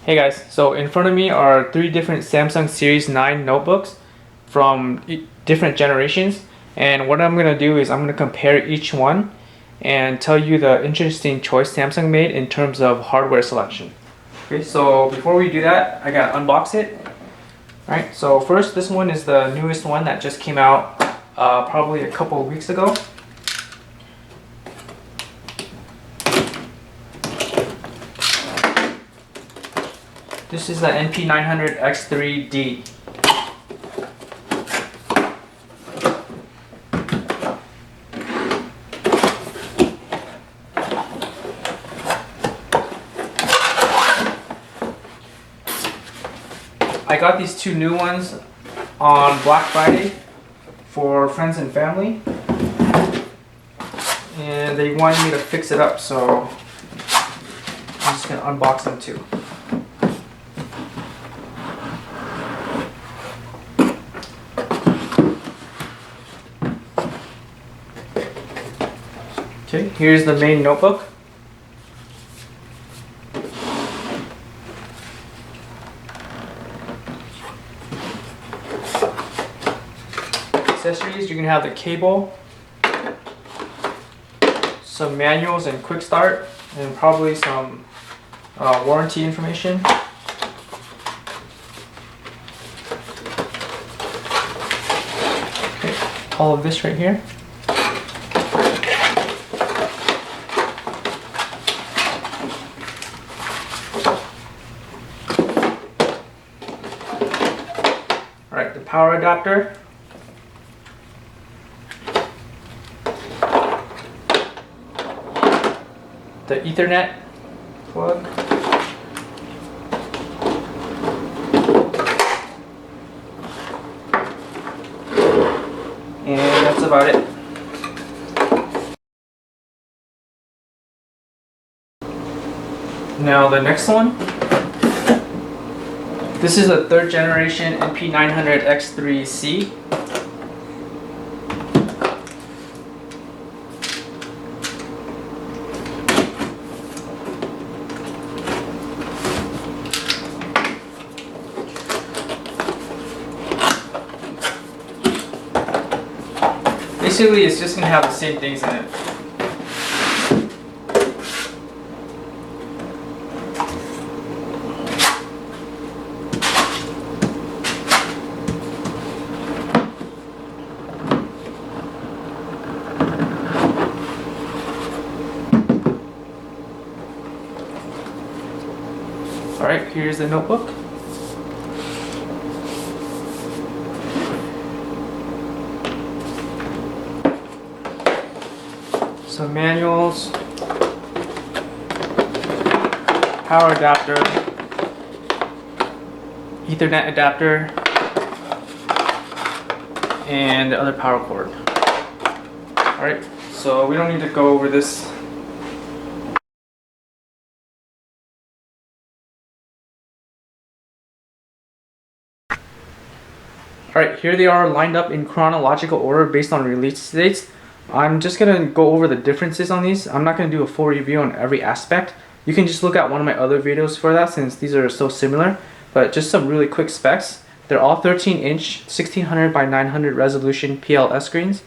Hey guys, so in front of me are three different Samsung Series 9 notebooks from different generations, and what I'm going to do is I'm going to compare each one and tell you the interesting choice Samsung made in terms of hardware selection. Okay, so before we do that, I gotta unbox it. Alright, so first, this one is the newest one that just came out probably a couple of weeks ago. This is the MP900 X3D. I got these two new ones on Black Friday for friends and family, and they wanted me to fix it up, so I'm just going to unbox them too. Okay, here's the main notebook. Accessories, you can have the cable, some manuals and quick start, and probably some warranty information. Okay, all of this right here. Alright, the power adapter. The Ethernet plug. And that's about it. Now the next one. This is a 3rd generation MP900 X3C. Basically, it's just going to have the same things in it. Alright, here's the notebook. Some manuals, power adapter, Ethernet adapter, and the other power cord. Alright, so we don't need to go over this. Alright, here they are lined up in chronological order based on release dates. I'm just going to go over the differences on these. I'm not going to do a full review on every aspect. You can just look at one of my other videos for that since these are so similar. But just some really quick specs. They're all 13-inch 1600 by 900 resolution PLS screens.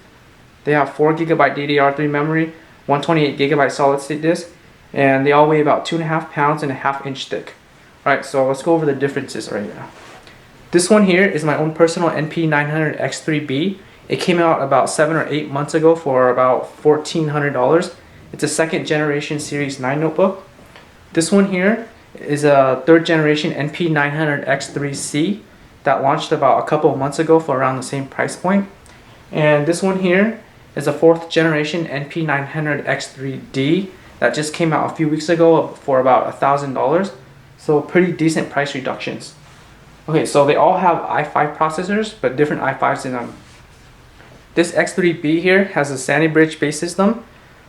They have 4GB DDR3 memory, 128GB solid state disk, and they all weigh about 2.5 pounds and a 1/2 inch thick. Alright, so let's go over the differences right now. This one here is my own personal MP900 X3B. It came out about 7 or 8 months ago for about $1,400. It's a 2nd generation Series 9 notebook. This one here is a 3rd generation MP900 X3C that launched about a couple of months ago for around the same price point. And this one here is a 4th generation MP900 X3D that just came out a few weeks ago for about $1,000. So pretty decent price reductions. Okay, so they all have i5 processors, but different i5s in them. This X3B here has a Sandy Bridge base system.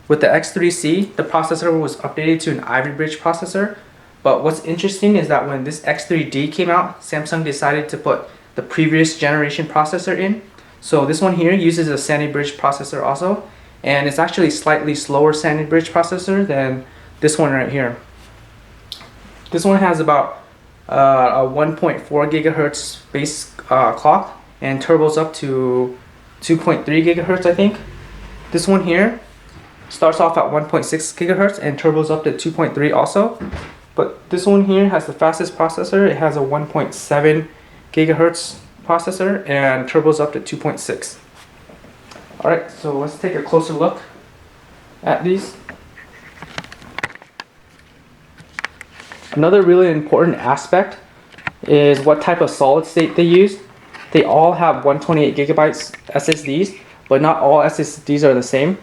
With the X3C, the processor was updated to an Ivy Bridge processor. But what's interesting is that when this X3D came out, Samsung decided to put the previous generation processor in. So this one here uses a Sandy Bridge processor also, and it's actually slightly slower Sandy Bridge processor than this one right here. This one has about a 1.4 gigahertz base clock, and turbos up to 2.3 gigahertz, I think. This one here starts off at 1.6 gigahertz and turbos up to 2.3 also. But this one here has the fastest processor. It has a 1.7 gigahertz processor and turbos up to 2.6. Alright, so let's take a closer look at these. Another really important aspect is what type of solid state they use. They all have 128 gigabytes SSDs, but not all SSDs are the same.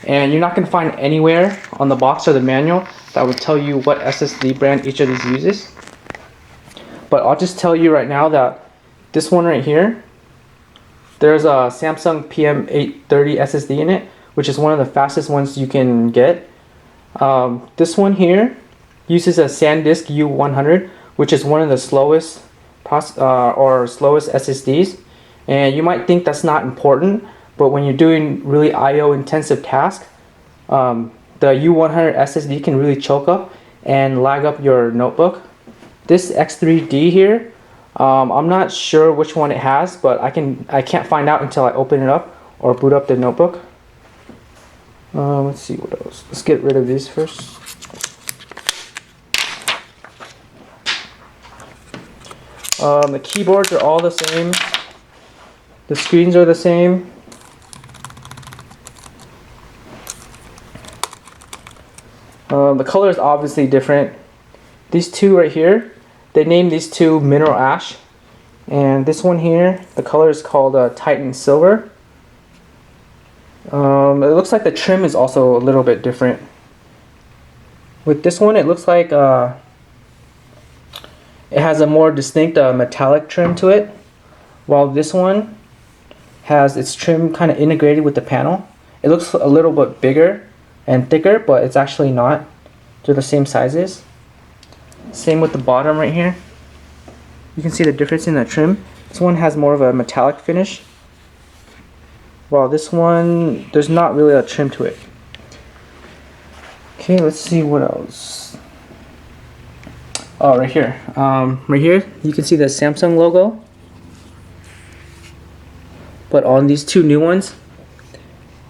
And you're not going to find anywhere on the box or the manual that would tell you what SSD brand each of these uses. But I'll just tell you right now that this one right here, there's a Samsung PM830 SSD in it, which is one of the fastest ones you can get. This one here uses a Sandisk U100, which is one of the slowest SSDs. And you might think that's not important, but when you're doing really I/O intensive tasks, the U100 SSD can really choke up and lag up your notebook. This X3D here, I'm not sure which one it has, but I can't find out until I open it up or boot up the notebook. Let's see what else. Let's get rid of these first. The keyboards are all the same. The screens are the same. The color is obviously different. These two right here, they named these two Mineral Ash. And this one here, the color is called Titan Silver. It looks like the trim is also a little bit different. With this one, it looks like it has a more distinct metallic trim to it, while this one has its trim kind of integrated with the panel. It looks a little bit bigger and thicker, but it's actually not. They're the same sizes. Same with the bottom right here. You can see the difference in the trim. This one has more of a metallic finish, while this one, there's not really a trim to it. Okay, let's see what else. Oh, right here. Right here, you can see the Samsung logo. But on these two new ones,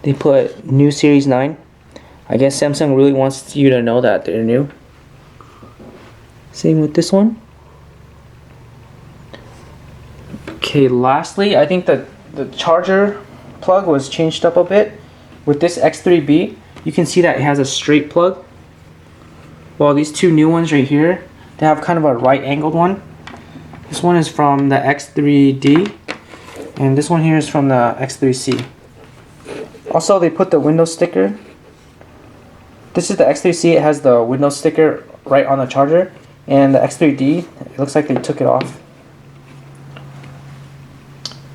they put new Series 9. I guess Samsung really wants you to know that they're new. Same with this one. Okay, lastly, I think that the charger plug was changed up a bit. With this X3B, you can see that it has a straight plug, while these two new ones right here, they have kind of a right angled one. This one is from the X3D, and this one here is from the X3C. Also, they put the Windows sticker. This is the X3C, it has the Windows sticker right on the charger, and the X3D, it looks like they took it off.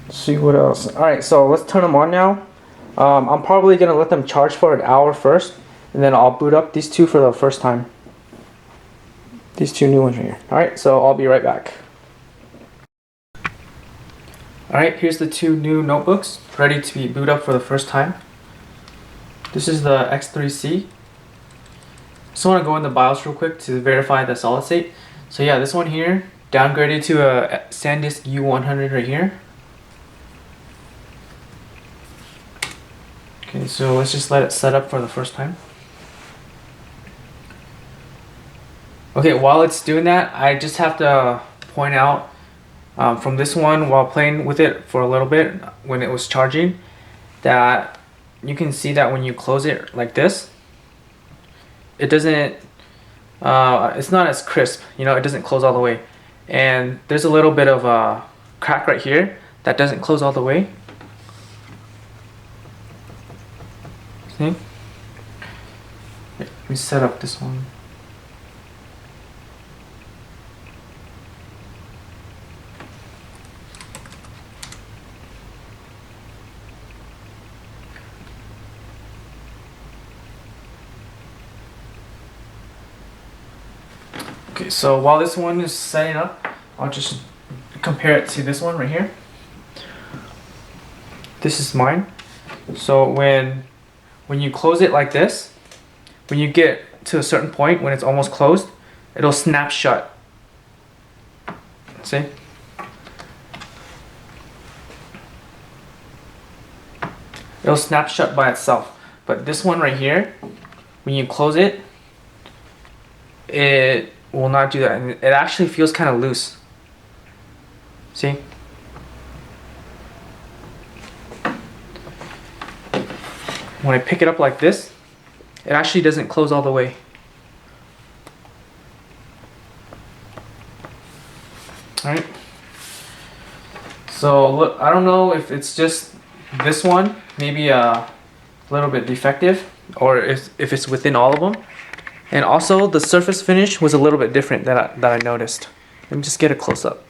Let's see what else. Alright, so let's turn them on now. I'm probably going to let them charge for an hour first, and then I'll boot up these two for the first time. These two new ones right here. Alright, so I'll be right back. Alright, here's the two new notebooks ready to be booted up for the first time. This is the X3C. Just want to go in the BIOS real quick to verify the solid state. So yeah, this one here downgraded to a Sandisk U100 right here. Okay, so let's just let it set up for the first time. Okay, while it's doing that, I just have to point out from this one, while playing with it for a little bit when it was charging, that you can see that when you close it like this, it doesn't, it's not as crisp, you know, it doesn't close all the way. And there's a little bit of a crack right here that doesn't close all the way. See? Let me set up this one. Okay, so while this one is setting up, I'll just compare it to this one right here. This is mine. So when you close it like this, when you get to a certain point when it's almost closed, it'll snap shut. See? It'll snap shut by itself. But this one right here, when you close it, it will not do that. And it actually feels kind of loose. See? When I pick it up like this, it actually doesn't close all the way. Alright. So look, I don't know if it's just this one, maybe a little bit defective, or if it's within all of them. And also the surface finish was a little bit different that I noticed. Let me just get a close up.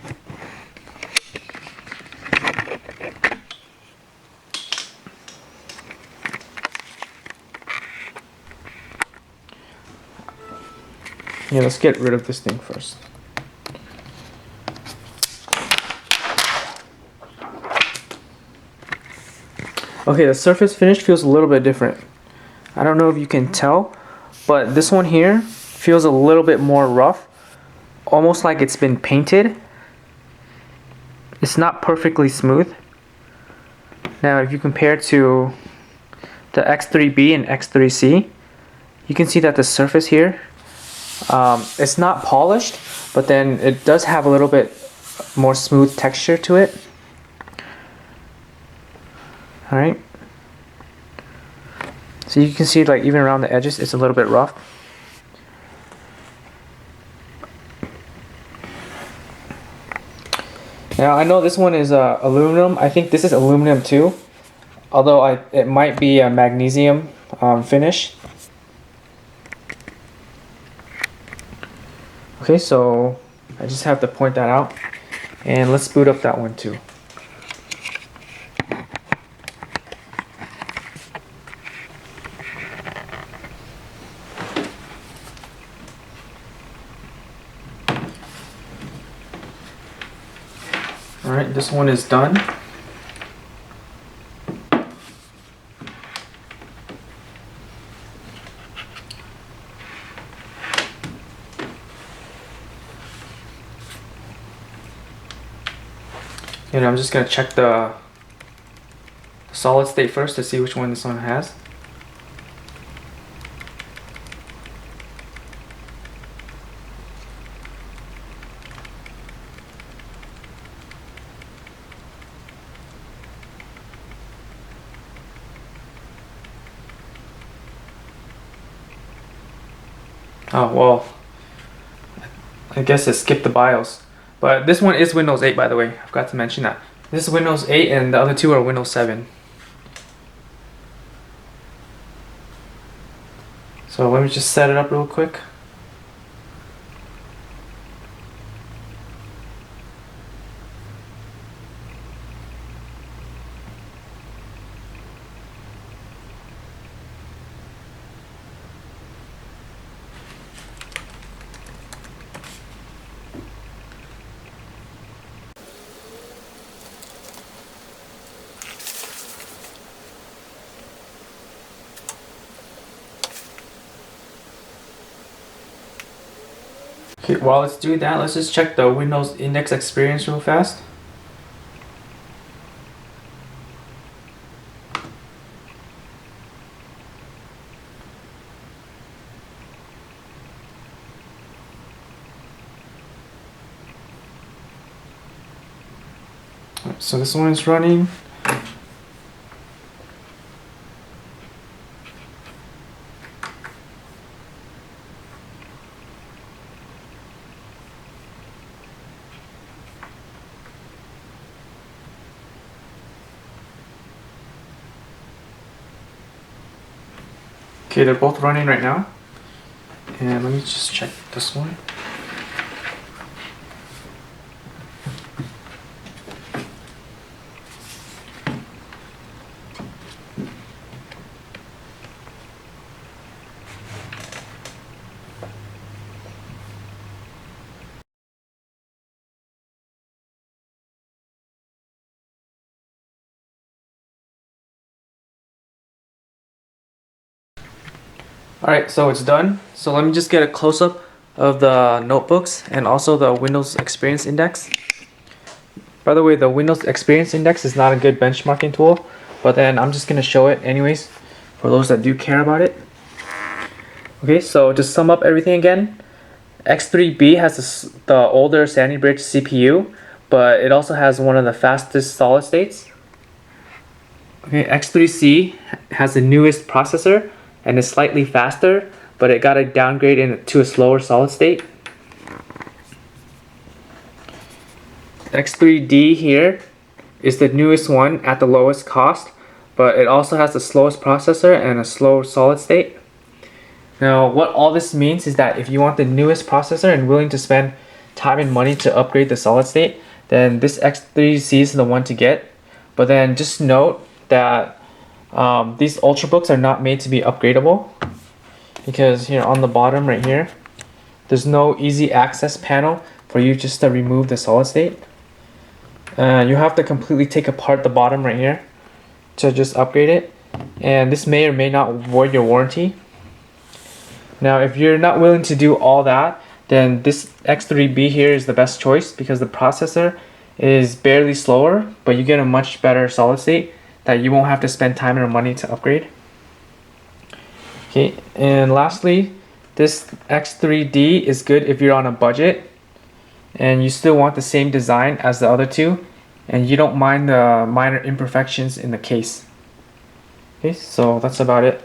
Yeah, let's get rid of this thing first. Okay, the surface finish feels a little bit different. I don't know if you can tell, but this one here feels a little bit more rough, almost like it's been painted. It's not perfectly smooth. Now, if you compare to the X3B and X3C, you can see that the surface here, it's not polished, but then it does have a little bit more smooth texture to it. Alright. So you can see, like, even around the edges, it's a little bit rough. Now, I know this one is aluminum. I think this is aluminum too, although it might be a magnesium finish. Okay, so I just have to point that out. And let's boot up that one too. Alright, this one is done. And I'm just going to check the solid state first to see which one this one has. Oh, well, I guess it skipped the BIOS. But this one is Windows 8, by the way. I forgot to mention that. This is Windows 8 and the other two are Windows 7. So let me just set it up real quick. Okay, while it's doing that, let's just check the Windows Index Experience real fast. So this one is running. Okay, they're both running right now. And let me just check this one. Alright, so it's done. So let me just get a close-up of the notebooks and also the Windows Experience Index. By the way, the Windows Experience Index is not a good benchmarking tool, but then I'm just going to show it anyways for those that do care about it. Okay, so to sum up everything again, X3B has the older Sandy Bridge CPU, but it also has one of the fastest solid states. Okay, X3C has the newest processor and is slightly faster, but it got a downgrade to a slower solid state. X3D here is the newest one at the lowest cost, but it also has the slowest processor and a slow solid state. Now, what all this means is that if you want the newest processor and willing to spend time and money to upgrade the solid state, then this X3C is the one to get. But then just note that these Ultrabooks are not made to be upgradable, because here on the bottom right here, there's no easy access panel for you just to remove the solid state. You have to completely take apart the bottom right here to just upgrade it, and this may or may not void your warranty. Now, if you're not willing to do all that, then this X3B here is the best choice, because the processor is barely slower, but you get a much better solid state that you won't have to spend time and money to upgrade. Okay, and lastly, this X3D is good if you're on a budget and you still want the same design as the other two, and you don't mind the minor imperfections in the case. Okay, so that's about it.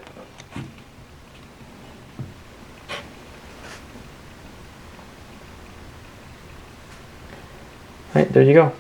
Right, there you go.